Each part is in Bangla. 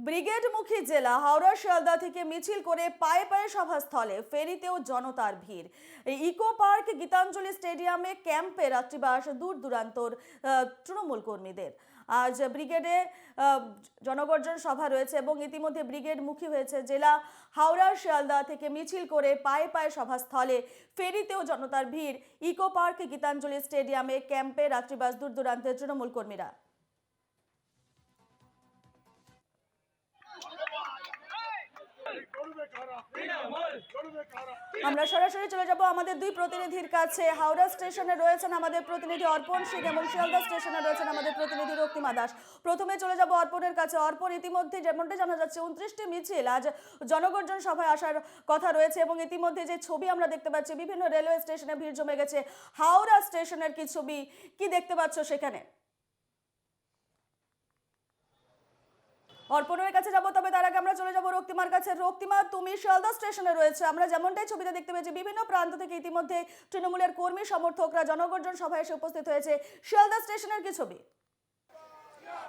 ব্রিগেডমুখী জেলা হাওড়া শিয়ালদা থেকে মিছিল করে পায়ে পায়ে সভাস্থলে ফেরিতেও জনতার ভিড়। এই ইকো পার্ক গীতাঞ্জলি স্টেডিয়ামে ক্যাম্পে রাত্রিবাস দূর দূরান্তর তৃণমূল কর্মীদের। আজ ব্রিগেডে জনগর্জন সভা রয়েছে এবং ইতিমধ্যে ব্রিগেডমুখী হয়েছে জেলা হাওড়া শিয়ালদা থেকে মিছিল করে পায়ে পায়ে সভাস্থলে ফেরিতেও জনতার ভিড়। ইকো পার্ক গীতাঞ্জলি স্টেডিয়ামে ক্যাম্পে রাত্রিবাস দূর দূরান্তের তৃণমূল কর্মীরা। আমরা সরাসরি চলে যাব আমাদের দুই প্রতিনিধির কাছে। হাওড়া স্টেশনে রয়েছেন আমাদের প্রতিনিধি অর্পণ সিং এবং শিয়ালদা স্টেশনে রয়েছেন আমাদের প্রতিনিধি রক্তিমা দাস। প্রথমে চলে যাব অর্পণের কাছে। অর্পণ, ইতিমধ্যে যেমনটা জানা যাচ্ছে 29টি মিছিল আজ জনগর্জন সভায় আসার কথা রয়েছে এবং ইতিমধ্যে যে ছবি আমরা দেখতে পাচ্ছি বিভিন্ন রেলওয়ে স্টেশনে ভিড় জমে গেছে। হাওড়া স্টেশনের কি ছবি, কি দেখতে পাচ্ছ সেখানে? অর্পণের কাছে যাবো, তবে তার আগে আমরা চলে যাবো রক্তিমার কাছে। রক্তিমা, তুমি শিয়ালদা স্টেশনে রয়েছে, আমরা যেমনটাই ছবিতে দেখতে পেয়েছি বিভিন্ন প্রান্ত থেকে ইতিমধ্যে তৃণমূলের কর্মী সমর্থকরা জনগর্জন সভায় এসে উপস্থিত হয়েছে। শিয়ালদা স্টেশনের কি ছবি?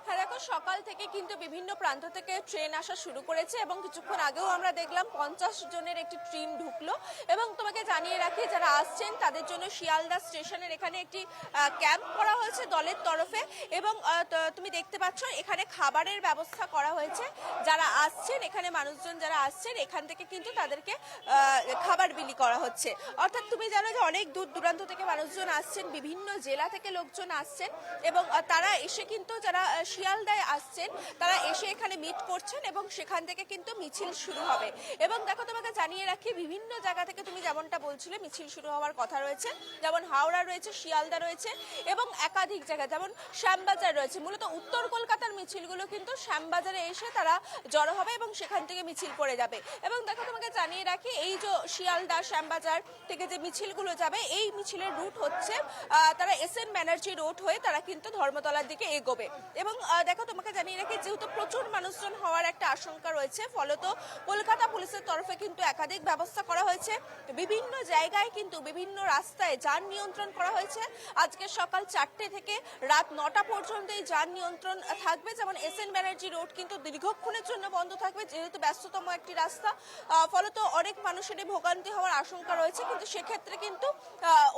হ্যাঁ দেখো, সকাল থেকে কিন্তু বিভিন্ন প্রান্ত থেকে ট্রেন আসা শুরু করেছে এবং কিছুক্ষণ আগেও আমরা দেখলাম 50 জনের একটি ট্রেন ঢুকলো। এবং তোমাকে জানিয়ে রাখি, যারা আসছেন তাদের জন্য শিয়ালদা স্টেশনের এখানে একটি ক্যাম্প করা হয়েছে দলের তরফে এবং তুমি দেখতে পাচ্ছ এখানে খাবারের ব্যবস্থা করা হয়েছে। যারা আসছেন, এখানে মানুষজন যারা আসছেন এখান থেকে কিন্তু তাদেরকে খাবার বিলি করা হচ্ছে। অর্থাৎ তুমি জানো যে অনেক দূর দূরান্ত থেকে মানুষজন আসছেন, বিভিন্ন জেলা থেকে লোকজন আসছেন এবং তারা এসে কিন্তু যারা শিয়ালদায় আসছেন তারা এসে এখানে মিট করছেন এবং সেখান থেকে কিন্তু মিছিল শুরু হবে। এবং দেখো, তোমাকে জানিয়ে রাখি বিভিন্ন জায়গা থেকে তুমি যেমনটা বলছিলে মিছিল শুরু হওয়ার কথা রয়েছে, যেমন হাওড়া রয়েছে, শিয়ালদা রয়েছে এবং একাধিক জায়গা যেমন শ্যামবাজার রয়েছে। মূলত উত্তর কলকাতার মিছিলগুলো কিন্তু শ্যামবাজারে এসে তারা জড়ো হবে এবং সেখান থেকে মিছিল করে যাবে। এবং দেখো, তোমাকে জানিয়ে রাখি এই যে শিয়ালদা শ্যামবাজার থেকে যে মিছিলগুলো যাবে এই মিছিলের রুট হচ্ছে তারা SN ব্যানার্জি রোড হয়ে তারা কিন্তু ধর্মতলার দিকে এগোবে। এবং দেখো, তোমাকে জানিয়ে রাখি যেহেতু প্রচুর মানুষজন হওয়ার একটা আশঙ্কা রয়েছে, ফলত কলকাতা পুলিশের তরফে কিন্তু একাধিক ব্যবস্থা করা হয়েছে। বিভিন্ন জায়গায় কিন্তু বিভিন্ন রাস্তায় যান নিয়ন্ত্রণ করা হয়েছে। আজকে সকাল 4টে থেকে রাত 9টা পর্যন্ত এই যান নিয়ন্ত্রণ থাকবে। যেমন SN ব্যানার্জি রোড কিন্তু দীর্ঘক্ষণের জন্য বন্ধ থাকবে, যেহেতু ব্যস্ততম একটি রাস্তা, ফলত অনেক মানুষেরই ভোগান্তি হওয়ার আশঙ্কা রয়েছে। কিন্তু সেক্ষেত্রে কিন্তু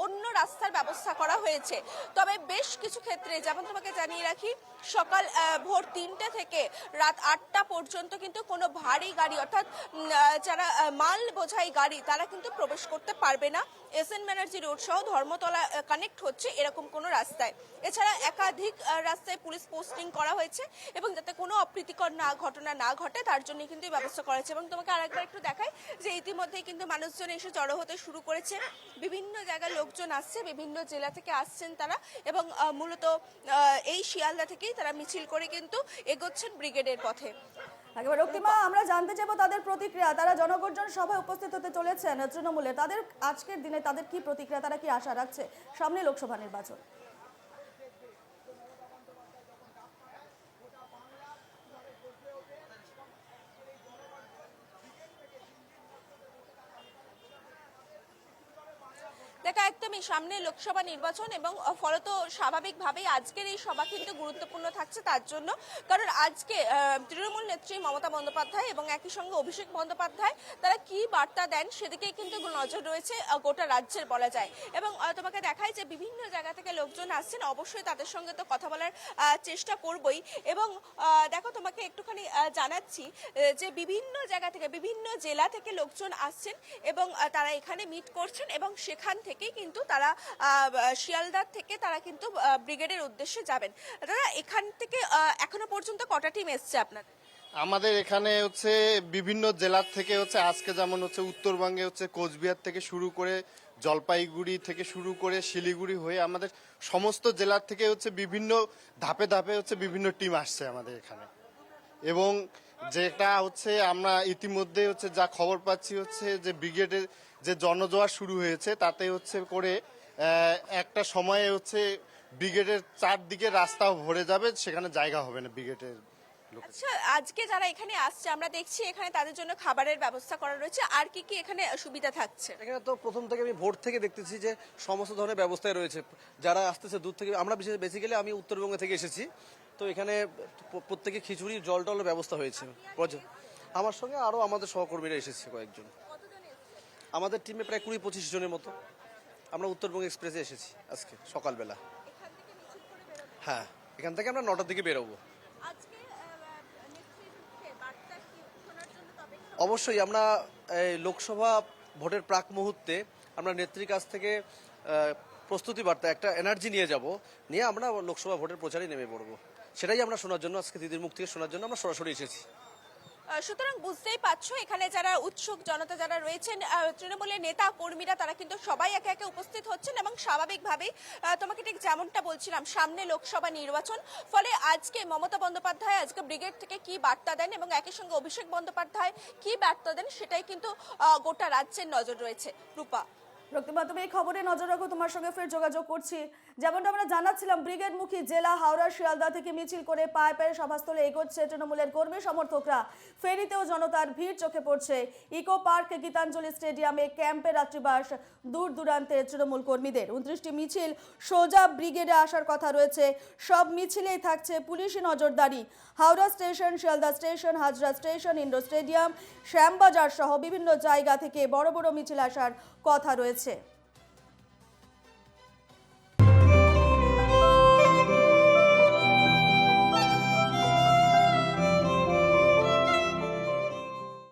অন্য রাস্তার ব্যবস্থা করা হয়েছে। তবে বেশ কিছু ক্ষেত্রে যেমন তোমাকে জানিয়ে রাখি, সকাল ভোর 3টে থেকে রাত 8টা পর্যন্ত কিন্তু কোনো ভারী গাড়ি অর্থাৎ যারা মাল বোঝাই গাড়ি তারা কিন্তু প্রবেশ করতে পারবে না SN ব্যানার্জি রোড সহ ধর্মতলা কানেক্ট হচ্ছে এরকম কোনো রাস্তায়। এছাড়া একাধিক রাস্তায় পুলিশ পোস্টিং করা হয়েছে এবং যাতে কোনো অপ্রীতিকর ঘটনা না ঘটে তার জন্য কিন্তু এই ব্যবস্থা করা হয়েছে। এবং তোমাকে আরেকবার একটু দেখাই যে ইতিমধ্যেই কিন্তু মানুষজন এসে জড়ো হতে শুরু করেছে। বিভিন্ন জায়গায় লোকজন আসছে, বিভিন্ন জেলা থেকে আসছেন তারা এবং মূলত এই শিয়ালদা থেকেই তারা মিছিল করে কিন্তু এগোচ্ছেন ব্রিগেডের পথে। একেবারে রক্তিমা, আমরা জানতে চাইবো তাদের প্রতিক্রিয়া। তারা জনগর্জন সভায় উপস্থিত হতে চলেছেন তৃণমূলে, তাদের আজকের দিনে তাদের কি প্রতিক্রিয়া, তারা কি আশা রাখছে সামনে লোকসভা নির্বাচন? দেখা একদমই সামনে লোকসভা নির্বাচন এবং ফলত স্বাভাবিকভাবেই আজকের এই সভা কিন্তু গুরুত্বপূর্ণ থাকছে তার জন্য, কারণ আজকে তৃণমূল নেত্রী মমতা বন্দ্যোপাধ্যায় এবং একই সঙ্গে অভিষেক বন্দ্যোপাধ্যায় তারা কি বার্তা দেন সেদিকেই কিন্তু নজর রয়েছে গোটা রাজ্যের বলা যায়। এবং তোমাকে দেখায় যে বিভিন্ন জায়গা থেকে লোকজন আসছেন, অবশ্যই তাদের সঙ্গে তো কথা বলার চেষ্টা করবই। এবং দেখো, তোমাকে একটুখানি জানাচ্ছি যে বিভিন্ন জায়গা থেকে বিভিন্ন জেলা থেকে লোকজন আসছেন এবং তারা এখানে মিট করছেন এবং সেখান থেকেই কিন্তু তারা শিয়ালদার থেকে তারা কিন্তু ব্রিগেডের উদ্দেশ্যে যাবেন। দাদা, এখান থেকে এখনো পর্যন্ত কটা টিম এসছে আপনাদের? আমাদের এখানে হচ্ছে বিভিন্ন জেলার থেকে হচ্ছে আজকে যেমন হচ্ছে উত্তরবঙ্গে হচ্ছে কোচবিহার থেকে শুরু করে জলপাইগুড়ি থেকে শুরু করে শিলিগুড়ি হয়ে আমাদের সমস্ত জেলার থেকে হচ্ছে বিভিন্ন ধাপে ধাপে হচ্ছে বিভিন্ন টিম আসছে আমাদের এখানে। এবং যেটা হচ্ছে আমরা ইতিমধ্যে হচ্ছে যা খবর পাচ্ছি হচ্ছে যে ব্রিগেডের যে জনজোয়ার শুরু হয়েছে তাতে হচ্ছে করে একটা সময়ে হচ্ছে ব্রিগেডের চারদিকে রাস্তা ভরে যাবে, সেখানে জায়গা হবে না ব্রিগেডের। আচ্ছা, আজকে যারা এখানে আসছে আমরা দেখছি এখানে তাদের জন্য খাবারের ব্যবস্থা করা রয়েছে, আর কি কি এখানে সুবিধা থাকছে? এখানে তো প্রথম থেকে আমি ভোর থেকে দেখতেছি যে সমস্ত ধরনের ব্যবস্থায় রয়েছে। যারা আসতেছে দূর থেকে, আমরা বেসিক্যালি আমি উত্তরবঙ্গ থেকে এসেছি, তো এখানে প্রত্যেকে খিচুড়ি জল টলের ব্যবস্থা হয়েছে। আমার সঙ্গে আরও আমাদের সহকর্মীরা এসেছে কয়েকজন। আমাদের টিমে প্রায় 20-25 জনের মতো। আমরা উত্তরবঙ্গ এক্সপ্রেসে এসেছি আজকে সকালবেলা। হ্যাঁ, এখান থেকে আমরা 9টার দিকে বেরোবো। অবশ্যই আমরা লোকসভা ভোটের প্রাক মুহূর্তে আমরা নেত্রীর কাছ থেকে প্রস্তুতি বার্তা একটা এনার্জি নিয়ে আমরা লোকসভা ভোটের প্রচারে নেমে পড়বো। সেটাই আমরা শোনার জন্য, আজকে দিদির মুখ থেকে শোনার জন্য আমরা সরাসরি এসেছি। সুতরাং বুঝতেই পারছো এখানে যারা উৎসুক জনতা যারা রয়েছেন, তৃণমূলের নেতা কর্মীরা, তারা কিন্তু সবাই একে একে উপস্থিত হচ্ছেন এবং স্বাভাবিকভাবেই তোমাকে ঠিক যেমনটা বলছিলাম, সামনে লোকসভা নির্বাচন, ফলে আজকে মমতা বন্দ্যোপাধ্যায় আজকে ব্রিগেড থেকে কি বার্তা দেন এবং একই সঙ্গে অভিষেক বন্দ্যোপাধ্যায় কি বার্তা দেন সেটাই কিন্তু গোটা রাজ্যের নজর রয়েছে। রূপা, রক্তিমা, তুমি এই খবরে নজর রাখো, তোমার সঙ্গে ফের যোগাযোগ করছি। যেমনটা আমরা জানাচ্ছিলাম, ব্রিগেডমুখী জেলা হাওড়া শিয়ালদা থেকে মিছিল করে পায়ে পায়ে সভাস্থলে এগোচ্ছে তৃণমূলের কর্মী সমর্থকরা। ফেরিতেও জনতার ভিড় চোখে পড়ছে। ইকো পার্ক, গীতাঞ্জলি স্টেডিয়ামে ক্যাম্পে রাত্রিবাস দূর দূরান্তের তৃণমূল কর্মীদের। 29টি মিছিল সোজা ব্রিগেডে আসার কথা রয়েছে। সব মিছিলেই থাকছে পুলিশি নজরদারি। Howrah station, Sealdah station, Hazra station, indoor stadium, Shyambazar সহ বিভিন্ন জায়গা থেকে বড় বড় মিছিল আসার কথা রয়েছে।